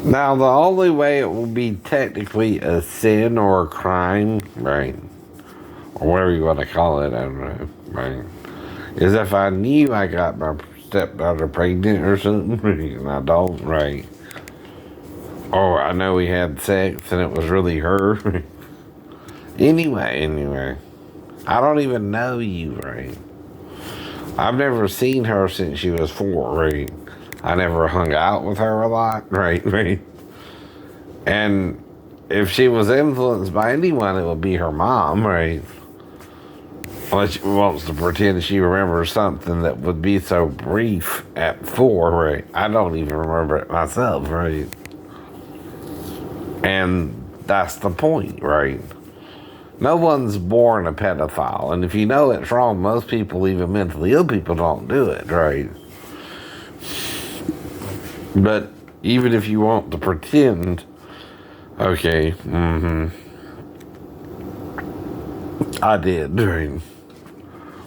Now, the only way it will be technically a sin or a crime, right, or whatever you want to call it, I don't know, right, is if I knew I got my stepdaughter pregnant or something, and I don't, right, or I know we had sex and it was really her. Anyway, I don't even know you, right? I've never seen her since she was 4, right? I never hung out with her a lot, right, right? And if she was influenced by anyone, it would be her mom, right? Unless she wants to pretend she remembers something that would be so brief at 4, right? I don't even remember it myself, right? And that's the point, right? No one's born a pedophile. And if you know it's wrong, most people, even mentally ill people, don't do it, right? But even if you want to pretend, okay, I did, right?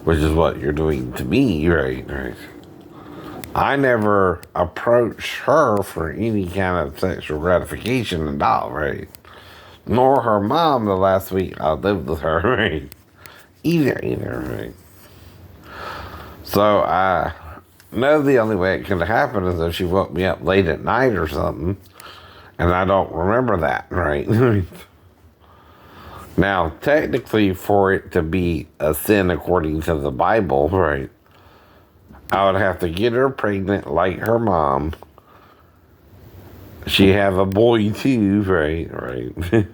Which is what you're doing to me, right? Right. I never approached her for any kind of sexual gratification at all, right? Nor her mom the last week I lived with her, right? Either, right? So I know the only way it could happen is if she woke me up late at night or something, and I don't remember that, right? Now, technically, for it to be a sin according to the Bible, right, I would have to get her pregnant like her mom. She have a boy too, right.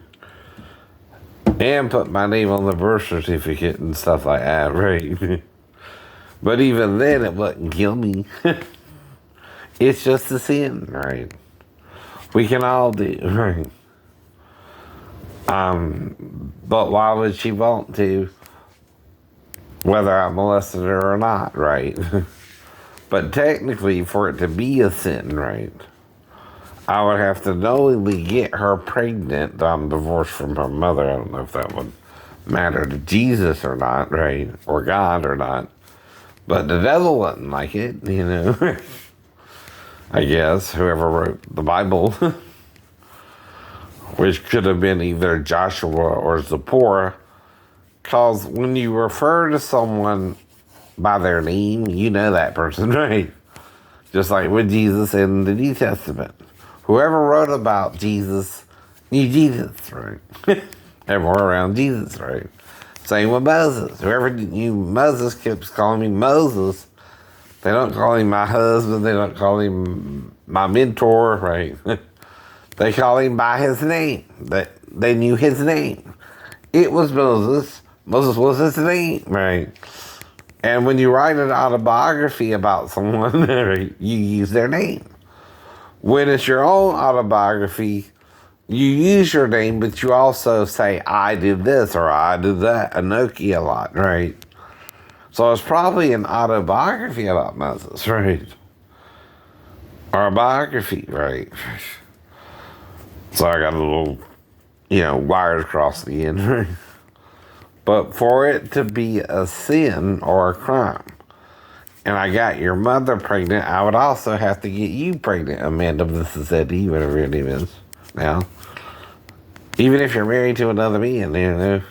And put my name on the birth certificate and stuff like that, right? But even then, it wouldn't kill me. It's just a sin, right? We can all do, right? But why would she want to? Whether I molested her or not, right? But technically, for it to be a sin, right, I would have to knowingly get her pregnant. I'm divorced from her mother. I don't know if that would matter to Jesus or not, right? Or God or not. But the devil wouldn't like it, you know. I guess, whoever wrote the Bible, which could have been either Joshua or Zipporah. Because when you refer to someone by their name, you know that person, right? Just like with Jesus in the New Testament. Whoever wrote about Jesus knew Jesus, right? And were around Jesus, right? Same with Moses. Whoever knew Moses keeps calling me Moses. They don't call him my husband. They don't call him my mentor, right? They call him by his name. They knew his name. It was Moses. Moses was his name, right? And when you write an autobiography about someone, right, you use their name. When it's your own autobiography, you use your name, but you also say, I did this or I did that. Anoki a lot, right? So it's probably an autobiography about Moses, right? Or a biography, right? So I got a little, wires across the end, right? But for it to be a sin or a crime, and I got your mother pregnant, I would also have to get you pregnant, Amanda Vicetti, whatever your name is now. Even if you're married to another man,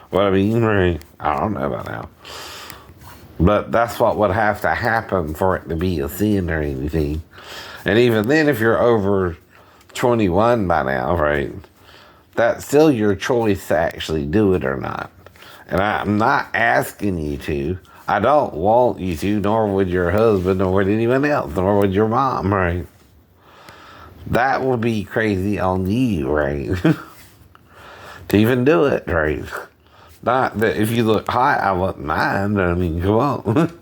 what I mean, right? I don't know about now. But that's what would have to happen for it to be a sin or anything. And even then, if you're over 21 by now, right, that's still your choice to actually do it or not. And I'm not asking you to. I don't want you to, nor would your husband, nor would anyone else, nor would your mom, right? That would be crazy on you, right? To even do it, right? Not that if you look hot, I wouldn't mind. I mean, come on.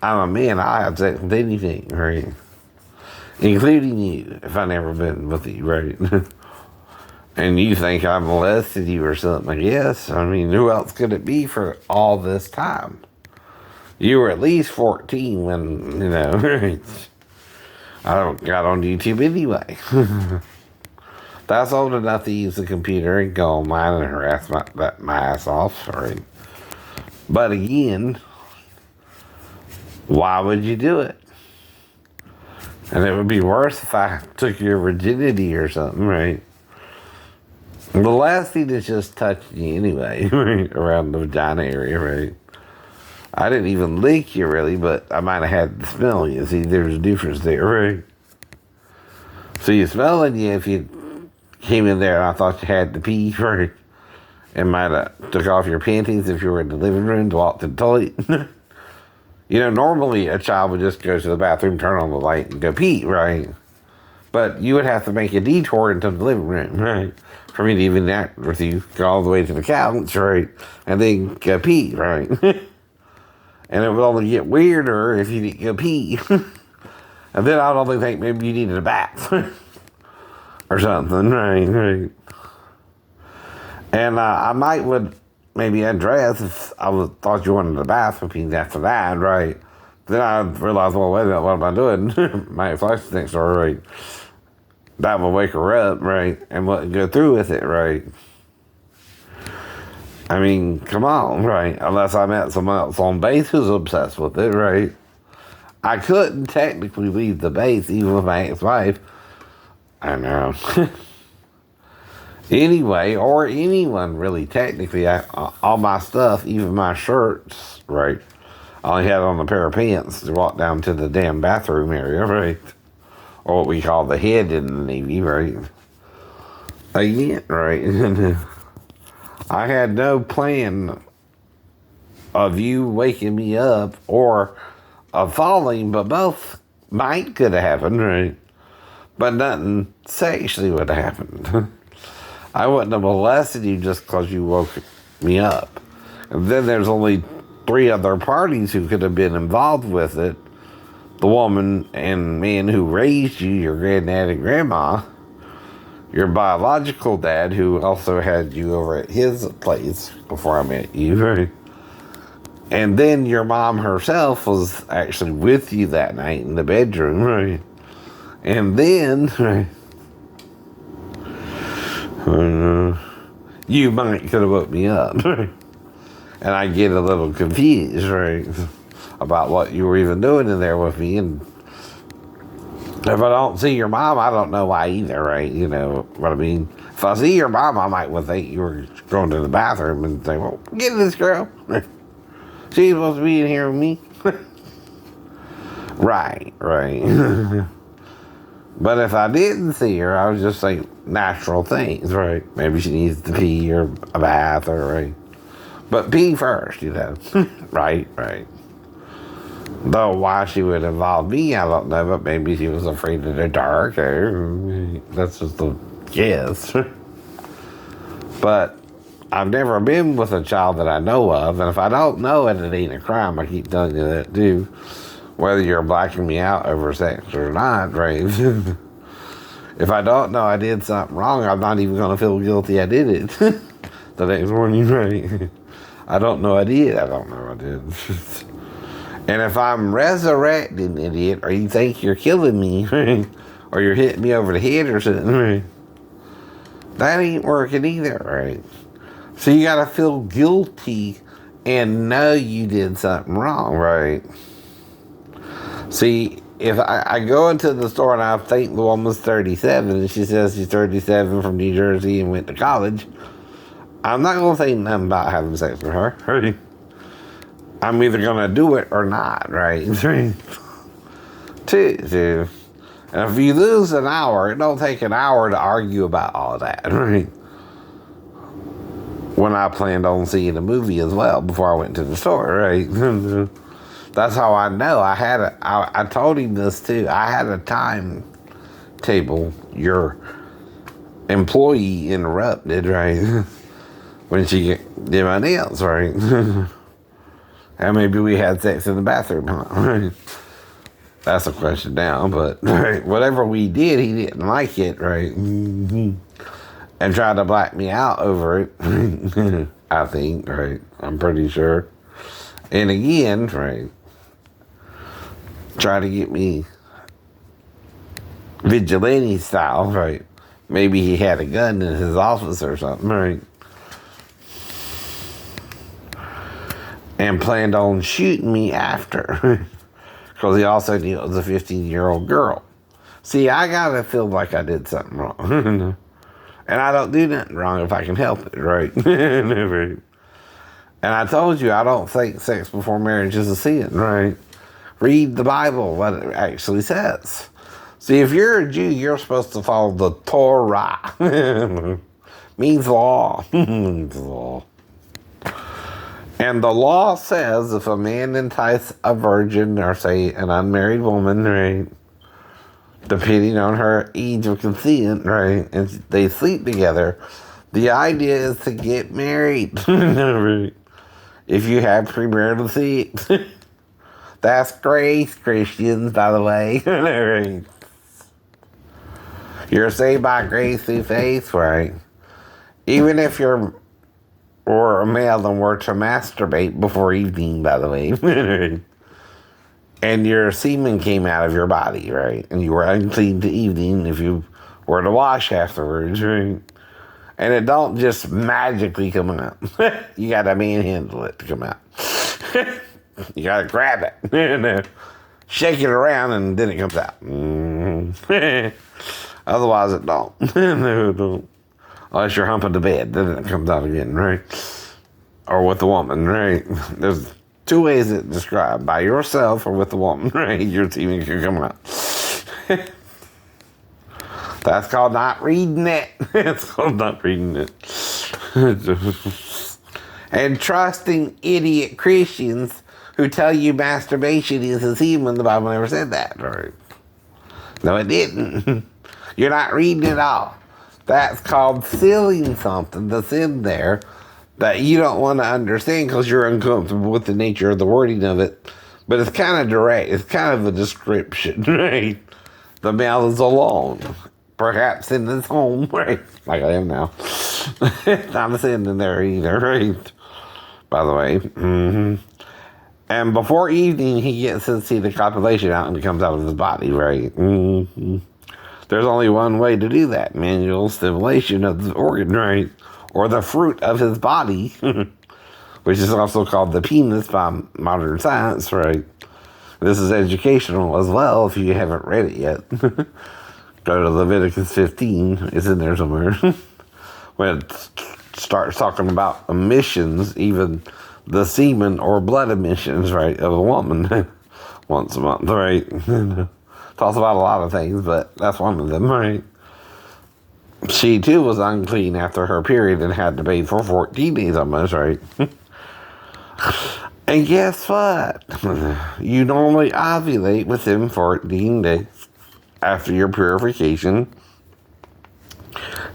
I'm a man. I have sex with anything, right? Including you, if I've never been with you, right? And you think I molested you or something, yes. I mean, who else could it be for all this time? You were at least 14 when, I don't got on YouTube anyway. That's old enough to use the computer and go online and harass my ass off, sorry. But again, why would you do it? And it would be worse if I took your virginity or something, right? The last thing is just touching you anyway, right? Around the vagina area, right? I didn't even lick you really, but I might have had the smell you. See, there's a difference there, right? So you smelling you if you came in there and I thought you had to pee, right? And might have took off your panties if you were in the living room to walk to the toilet. You know, normally a child would just go to the bathroom, turn on the light, and go pee, right? But you would have to make a detour into the living room, right? For me to even interact with you, go all the way to the couch, right? And then go pee, right? And it would only get weirder if you didn't go pee. And then I'd only think maybe you needed a bath. Or something, right? And I might would maybe undress if thought you wanted a bath with me after that, right? Then I'd realize, well, wait a minute, what am I doing? My flash next door, right? That would wake her up, right? And wouldn't go through with it, right? I mean, come on, right? Unless I met someone else on base who's obsessed with it, right? I couldn't technically leave the base even with my ex-wife. I know. Anyway, or anyone really, technically, all my stuff, even my shirts, right? I only had on a pair of pants to walk down to the damn bathroom area, right? Or what we call the head in the Navy, right? Again, right? I had no plan of you waking me up or of falling, but both could have happened, right? But nothing sexually would have happened. I wouldn't have molested you just because you woke me up. And then there's only 3 other parties who could have been involved with it. The woman and man who raised you, your granddad and grandma, your biological dad who also had you over at his place before I met you, right? And then your mom herself was actually with you that night in the bedroom, right? And then, right, you might could have woke me up. Right? And I get a little confused, right, about what you were even doing in there with me. And if I don't see your mom, I don't know why either, right? You know what I mean? If I see your mom, I might would think you were going to the bathroom and think, well, get this girl. She's supposed to be in here with me. Right. But if I didn't see her, I was just like natural things, right? Maybe she needs to pee or a bath or right. But pee first, you know. Right. Though why she would involve me, I don't know, but maybe she was afraid of the dark or that's just a guess. But I've never been with a child that I know of, and if I don't know it, it ain't a crime. I keep telling you that too. Whether you're blacking me out over sex or not, right? If I don't know I did something wrong, I'm not even going to feel guilty I did it. The next morning, right? I don't know I did. I don't know I did. And if I'm resurrecting, idiot, or you think you're killing me, right? Or you're hitting me over the head or something, right? That ain't working either, right? So you got to feel guilty and know you did something wrong, right? See, if I go into the store and I think the woman's 37 and she says she's 37 from New Jersey and went to college, I'm not going to say nothing about having sex with her. Right? I'm either going to do it or not, right? Two. And if you lose an hour, it don't take an hour to argue about all that, right? When I planned on seeing a movie as well before I went to the store, right? That's how I know. I told him this too. I had a timetable. Your employee interrupted, right? When she did my nails, right? And maybe we had sex in the bathroom, huh? Right? That's a question now, but right, whatever we did, he didn't like it, right? And tried to black me out over it. I think, right? I'm pretty sure. And again, right? Try to get me vigilante style, right? Maybe he had a gun in his office or something, right? And planned on shooting me after. Because he also knew it was a 15-year-old girl. See, I gotta feel like I did something wrong. And I don't do nothing wrong if I can help it, right? And I told you, I don't think sex before marriage is a sin, right? Read the Bible, what it actually says. See, if you're a Jew, you're supposed to follow the Torah. Means law. Means law. And the law says if a man entice a virgin or, say, an unmarried woman, right, depending on her age of consent, right, and they sleep together, the idea is to get married. If you have premarital sex. That's grace, Christians, by the way. You're saved by grace through faith, right? Even if you're or a male and were to masturbate before evening, by the way, and your semen came out of your body, right? And you were unclean to evening if you were to wash afterwards, right? And it don't just magically come out. You gotta manhandle it to come out. You gotta grab it, shake it around, and then it comes out. Otherwise, it don't. No, it don't. Unless you're humping the bed, then it comes out again, right? Or with the woman, right? There's two ways it's described: by yourself or with the woman, right? Your semen can come out. That's called not reading it. It's called not reading it. And trusting idiot Christians who tell you masturbation is a sin when the Bible never said that, right? No, it didn't. You're not reading it all. That's called sealing something that's in there that you don't want to understand because you're uncomfortable with the nature of the wording of it. But it's kind of direct. It's kind of a description, right? The male is alone, perhaps in his home, right? Like I am now. Not a sin in there either, right? By the way. Mm-hmm. And before evening, he gets his seed copulation out and it comes out of his body, right? Mm-hmm. There's only one way to do that: manual stimulation of the organ, right? Or the fruit of his body, which is also called the penis by modern science, right? This is educational as well if you haven't read it yet. Go to Leviticus 15, it's in there somewhere. When it starts talking about emissions, even the semen or blood emissions, right, of a woman once a month, right? Talks about a lot of things, but that's one of them, right? She too was unclean after her period and had to bathe for 14 days almost, right? And guess what? You normally ovulate within 14 days after your purification.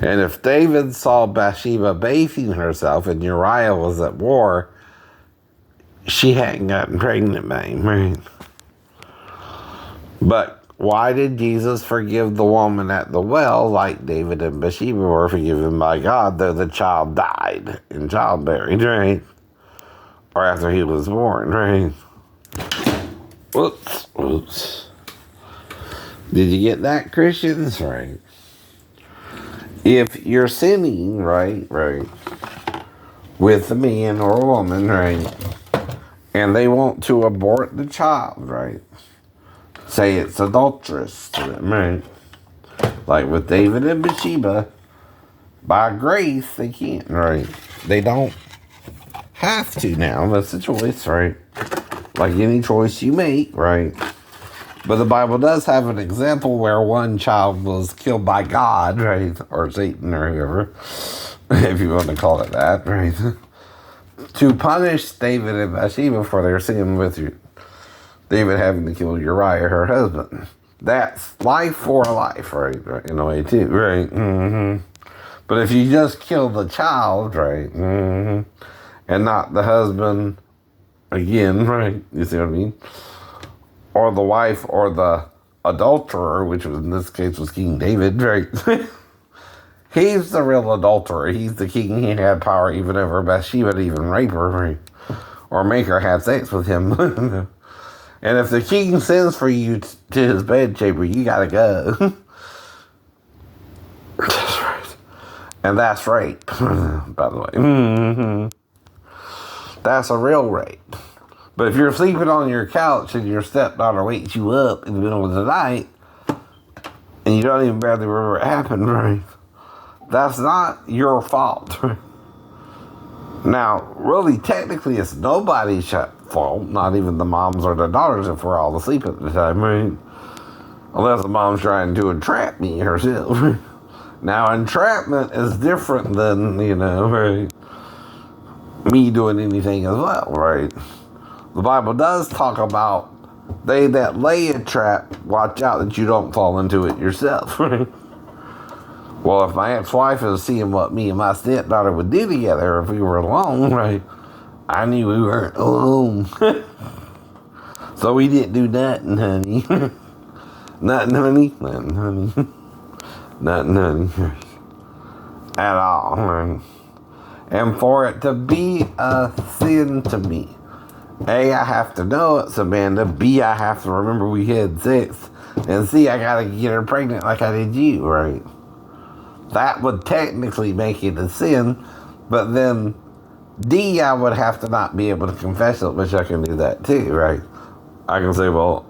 And if David saw Bathsheba bathing herself and Uriah was at war, she hadn't gotten pregnant by him, right? But why did Jesus forgive the woman at the well like David and Bathsheba were forgiven by God, though the child died in childbearing, right? Or after he was born, right? Whoops. Did you get that, Christians? Right. If you're sinning, right, with a man or a woman, right, and they want to abort the child, right, say it's adulterous to them, right, like with David and Bathsheba, by grace they can't, right, they don't have to now, that's a choice, right, like any choice you make, right, but the Bible does have an example where one child was killed by God, right, or Satan or whoever, if you want to call it that, right, to punish David and Bathsheba for their sin with David having to kill Uriah, her husband. That's life for a life, right, in a way too, right, mm-hmm. But if you just kill the child, right, mm-hmm, and not the husband again, right, you see what I mean? Or the wife or the adulterer, which was in this case was King David, right? He's the real adulterer. He's the king. He had power even over Bathsheba to even rape her, right? Or make her have sex with him. And if the king sends for you to his bedchamber, you gotta go. That's right. And that's rape, by the way. Mm-hmm. That's a real rape. But if you're sleeping on your couch and your stepdaughter wakes you up in the middle of the night, and you don't even barely remember it happened, right? That's not your fault. Now, really, technically, it's nobody's fault, not even the moms or the daughters if we're all asleep at the time, right? Unless the mom's trying to entrap me herself. Now, entrapment is different than, right, me doing anything as well, right? The Bible does talk about they that lay a trap, watch out that you don't fall into it yourself, right? Well, if my ex-wife is seeing what me and my stepdaughter would do together if we were alone, right, I knew we weren't alone. So we didn't do nothing, honey. Nothing, honey. Nothing, honey. Nothing, honey. At all, right? And for it to be a sin to me, A, I have to know it's Amanda. B, I have to remember we had sex. And C, I gotta get her pregnant like I did you, right? That would technically make it a sin, but then D, I would have to not be able to confess it, which I can do that too, right? I can say, well,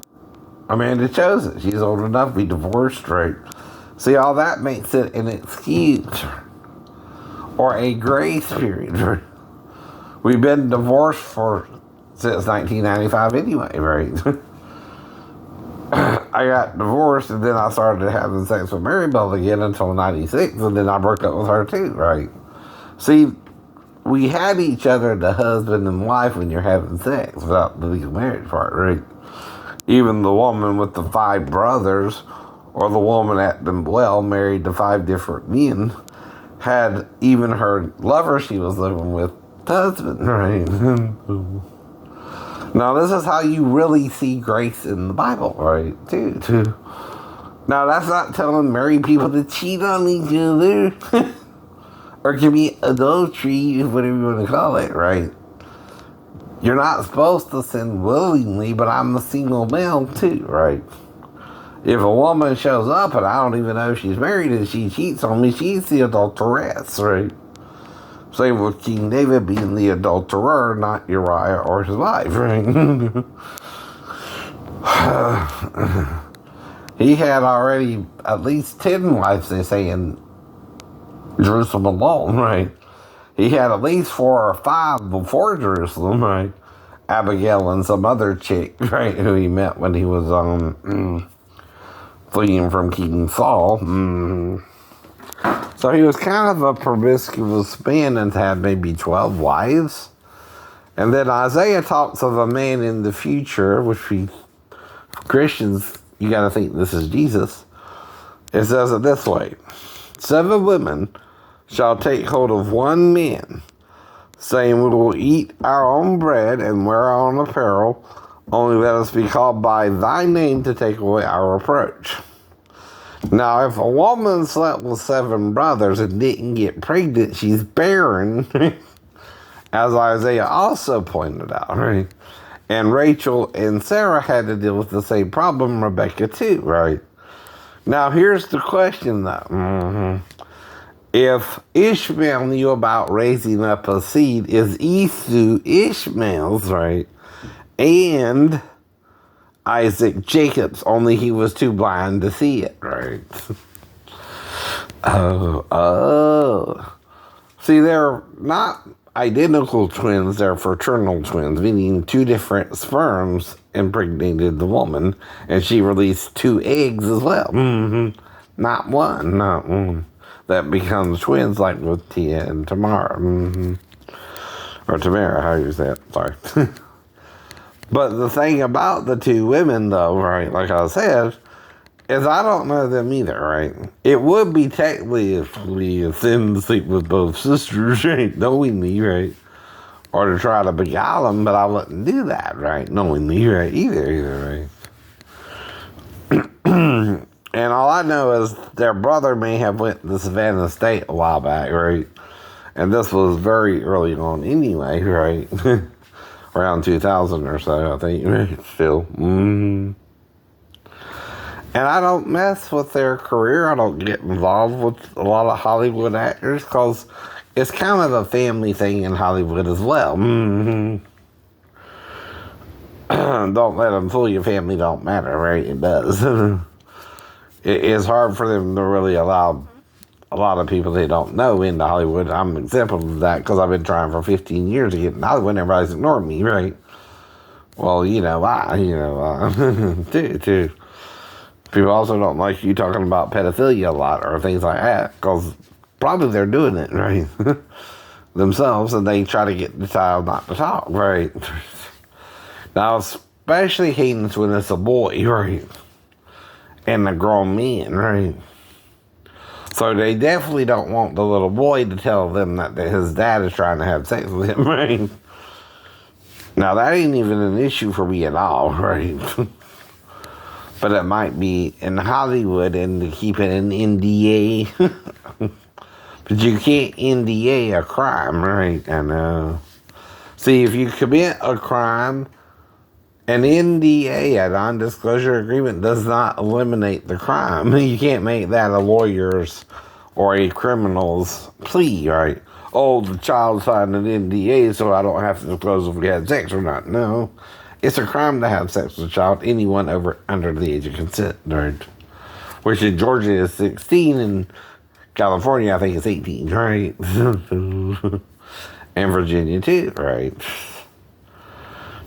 Amanda chose it. She's old enough to be divorced, right? See, all that makes it an excuse or a grace period, right? We've been divorced since 1995 anyway, right? I got divorced and then I started having sex with Maribel again until 96, and then I broke up with her too, right? See, we had each other, the husband and wife, when you're having sex without the legal marriage part, right? Even the woman with the 5 brothers, or the woman at the well married to 5 different men, had even her lover she was living with husband, right? Now, this is how you really see grace in the Bible, right? Too. Now, that's not telling married people to cheat on each other or commit adultery, whatever you want to call it, right? You're not supposed to sin willingly, but I'm a single male too, right? If a woman shows up and I don't even know she's married and she cheats on me, she's the adulteress, right? Same with King David being the adulterer, not Uriah or his wife, right? He had already at least 10 wives, they say, in Jerusalem alone, right? He had at least 4 or 5 before Jerusalem, right? Abigail and some other chick, right, who he met when he was fleeing from King Saul. So he was kind of a promiscuous man and had maybe 12 wives. And then Isaiah talks of a man in the future, which we Christians, you got to think this is Jesus. It says it this way: 7 women shall take hold of one man, saying, we will eat our own bread and wear our own apparel, only let us be called by thy name to take away our reproach. Now, if a woman slept with 7 brothers and didn't get pregnant, she's barren, as Isaiah also pointed out, right? And Rachel and Sarah had to deal with the same problem, Rebecca too, right? Now, here's the question, though. If Ishmael knew about raising up a seed, is Esau Ishmael's, right? And Isaac Jacob's, only he was too blind to see it, right? See, they're not identical twins, they're fraternal twins, meaning 2 different sperms impregnated the woman, and she released 2 eggs as well. Not one. That becomes twins, like with Tia and Tamara. Or Tamara, how you say it, sorry. But the thing about the 2 women, though, right, like I said, is I don't know them either, right? It would be technically a sin to sleep with both sisters, right, knowingly, right? Or to try to beguile them, but I wouldn't do that, right, knowingly, right, either, right? And all I know is their brother may have went to Savannah State a while back, right? And this was very early on anyway, right? Around 2000 or so, I think, right? Still. And I don't mess with their career. I don't get involved with a lot of Hollywood actors because it's kind of a family thing in Hollywood as well. Don't let them fool you. Family don't matter, right? It does. it's hard for them to really allow a lot of people they don't know into Hollywood. I'm an example of that because I've been trying for 15 years to get in Hollywood and everybody's ignored me, right? Well, too. People also don't like you talking about pedophilia a lot or things like that because probably they're doing it, right? Themselves, and they try to get the child not to talk, right? Now, especially hating when it's a boy, right? And a grown man, right? So they definitely don't want the little boy to tell them that his dad is trying to have sex with him, right? Now, that ain't even an issue for me at all, right? But it might be in Hollywood and to keep it an NDA. But you can't NDA a crime, right? And see, if you commit a crime, an NDA, a non-disclosure agreement, does not eliminate the crime. You can't make that a lawyer's or a criminal's plea, right? Oh, the child signed an NDA, so I don't have to disclose if we had sex or not. No, it's a crime to have sex with a child, anyone under the age of consent, right? Which in Georgia is 16, and California I think it's 18, right? And Virginia too, right?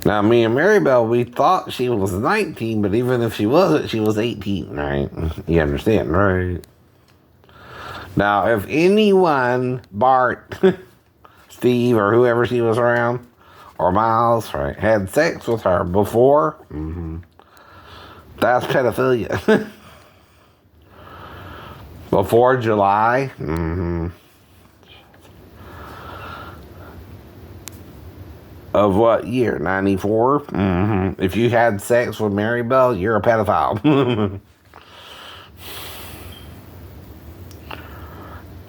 Now, me and Maribel, we thought she was 19, but even if she wasn't, she was 18, right? You understand, right? Now, if anyone, Bart, Steve, or whoever she was around, or Miles, right, had sex with her before, that's pedophilia. Before July, of what year? 94? If you had sex with Maribel, you're a pedophile.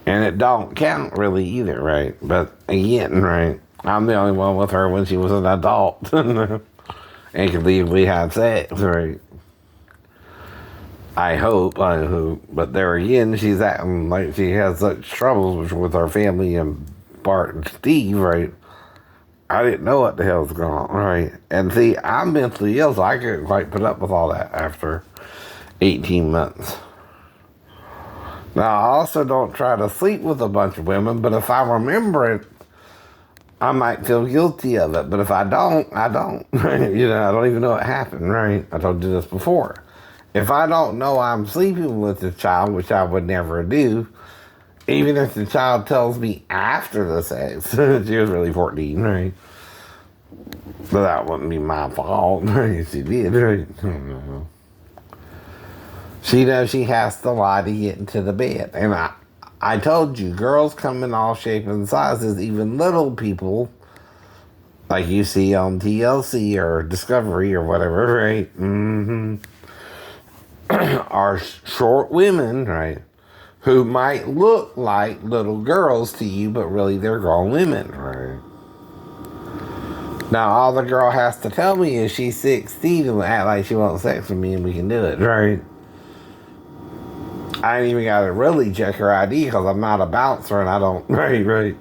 And it don't count really either, right? But again, right, I'm the only one with her when she was an adult. And could legally have sex, right? I hope. But there again, she's acting like she has such troubles with her family and Bart and Steve, right? I didn't know what the hell's going on, right? And see, I'm mentally ill, so I couldn't quite put up with all that after 18 months. Now, I also don't try to sleep with a bunch of women, but if I remember it, I might feel guilty of it. But if I don't, I don't. I don't even know it happened, right? I told you this before. If I don't know I'm sleeping with the child, which I would never do, even if the child tells me after the sex, she was really 14, right? But that wouldn't be my fault, right? She did, right? I don't know. She knows she has to lie to get into the bed. And I told you, girls come in all shapes and sizes, even little people, like you see on TLC or Discovery or whatever, right? Are short women, right? Who might look like little girls to you, but really they're grown women, right? Now, all the girl has to tell me is she's 16 and act like she wants sex with me and we can do it, right? I ain't even got to really check her ID because I'm not a bouncer and I don't, right,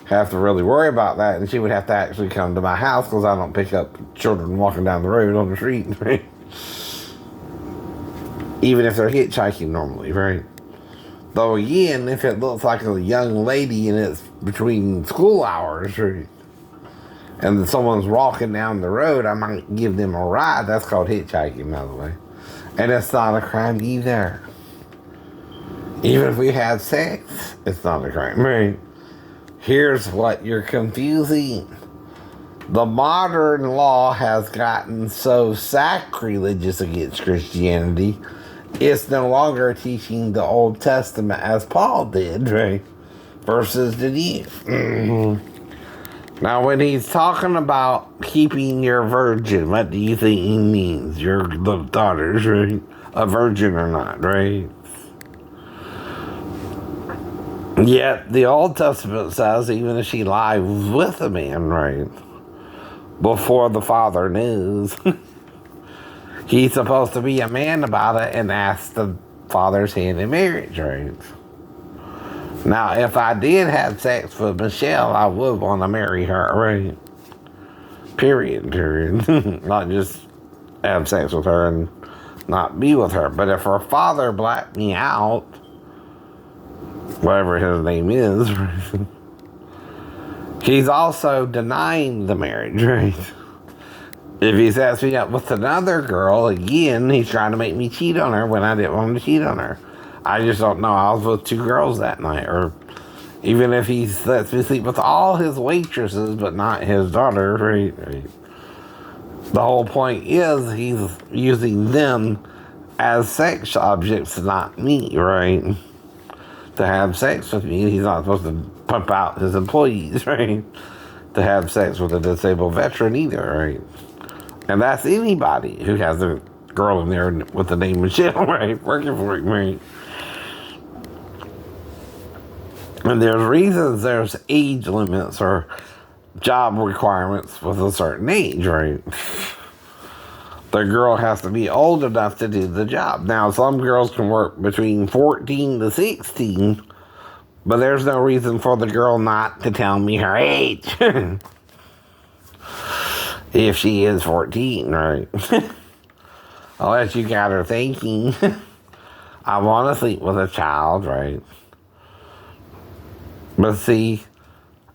have to really worry about that. And she would have to actually come to my house because I don't pick up children walking down the road on the street, right? Even if they're hitchhiking normally, right? Though again, if it looks like a young lady and it's between school hours, right, and someone's walking down the road, I might give them a ride. That's called hitchhiking, by the way. And it's not a crime either. Even if we have sex, it's not a crime, right? Here's what you're confusing. The modern law has gotten so sacrilegious against Christianity, it's no longer teaching the Old Testament as Paul did, right? Versus the New. Now, when he's talking about keeping your virgin, what do you think he means? Your little daughters, right? A virgin or not, right? Yet, the Old Testament says even if she lies with a man, right, before the father knows, he's supposed to be a man about it and ask the father's hand in marriage, right? Now, if I did have sex with Michelle, I would want to marry her, right? Period. Not just have sex with her and not be with her. But if her father blacked me out, whatever his name is, he's also denying the marriage, right? If he sets me up with another girl, again, he's trying to make me cheat on her when I didn't want to cheat on her. I just don't know. I was with 2 girls that night. Or even if he lets me sleep with all his waitresses, but not his daughter, right? The whole point is he's using them as sex objects, not me, right? To have sex with me, he's not supposed to pump out his employees, right? To have sex with a disabled veteran either, right? And that's anybody who has a girl in there with the name Michelle, right? Working for him, right? And there's reasons there's age limits or job requirements with a certain age, right? The girl has to be old enough to do the job. Now, some girls can work between 14 to 16, but there's no reason for the girl not to tell me her age. If she is 14, right? Unless you got her thinking, I want to sleep with a child, right? But see,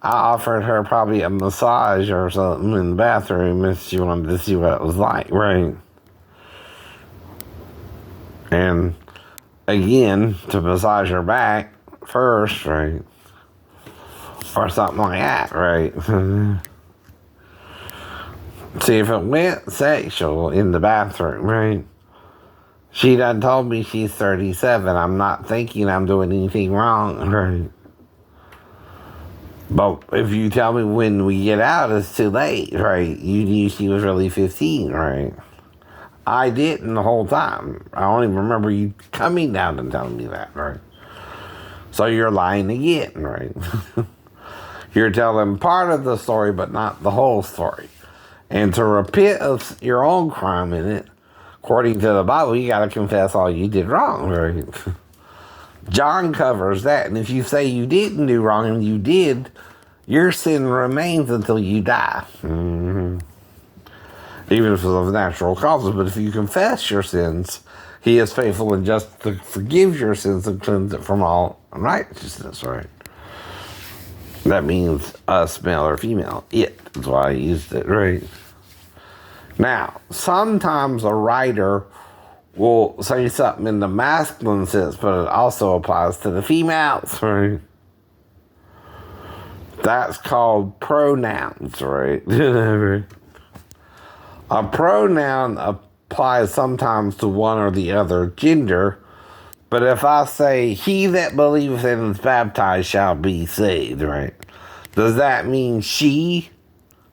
I offered her probably a massage or something in the bathroom if she wanted to see what it was like, right? And again, to massage her back first, right? Or something like that, right? See, if it went sexual in the bathroom, right? She done told me she's 37. I'm not thinking I'm doing anything wrong, right? But if you tell me when we get out, it's too late, right? You knew she was really 15, right? I didn't the whole time. I don't even remember you coming down and telling me that, right? So you're lying again, right? You're telling part of the story, but not the whole story. And to repent of your own crime in it, according to the Bible, you got to confess all you did wrong, right? John covers that. And if you say you didn't do wrong and you did, your sin remains until you die. Mm-hmm. Even if it's of natural causes. But if you confess your sins, he is faithful and just to forgive your sins and cleanse it from all unrighteousness, right? That means us, male or female. It is why I used it, right? Now, sometimes a writer will say something in the masculine sense, but it also applies to the females, right? That's called pronouns, right? A pronoun applies sometimes to one or the other gender, but if I say, he that believeth and is baptized shall be saved, right? Does that mean she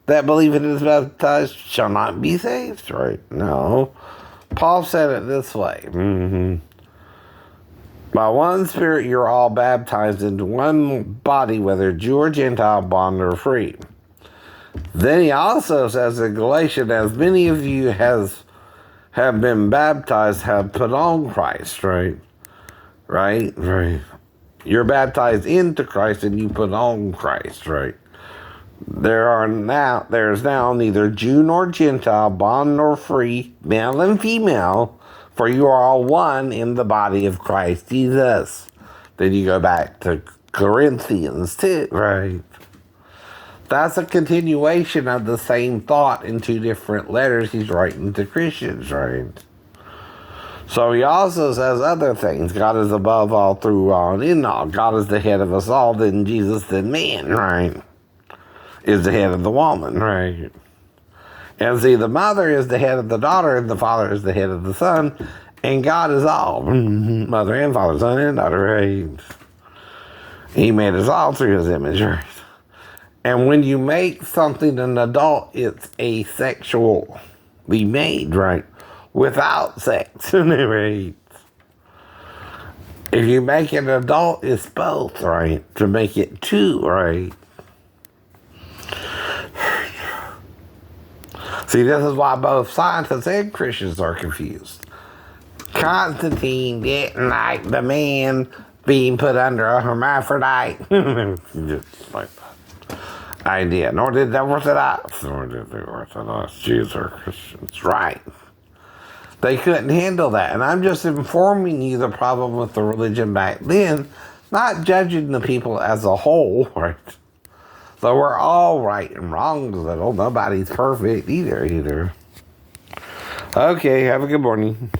that believeth and is baptized shall not be saved, right? No. Paul said it this way. Mm-hmm. By one Spirit you're all baptized into one body, whether Jew or Gentile, bond or free. Then he also says in Galatians, as many of you have been baptized have put on Christ, right? Right? You're baptized into Christ and you put on Christ, right? There's now neither Jew nor Gentile, bond nor free, male and female, for you are all one in the body of Christ Jesus. Then you go back to Corinthians 2, right? That's a continuation of the same thought in 2 different letters he's writing to Christians, right? So he also says other things. God is above all, through all, and in all. God is the head of us all, then Jesus, then man, right? Is the head of the woman, right? And see, the mother is the head of the daughter, and the father is the head of the son, and God is all. Mother and father, son and daughter, right? He made us all through his image, right? And when you make something an adult, it's asexually made, right? Without sex, right? If you make it an adult, it's both, right? To make it 2, right? See, this is why both scientists and Christians are confused. Constantine didn't like the man being put under a hermaphrodite. Just like that idea. Nor did the Orthodox Jews or Christians. Right. They couldn't handle that. And I'm just informing you the problem with the religion back then, not judging the people as a whole, right? So we're all right and wrong little. Nobody's perfect either. Okay, have a good morning.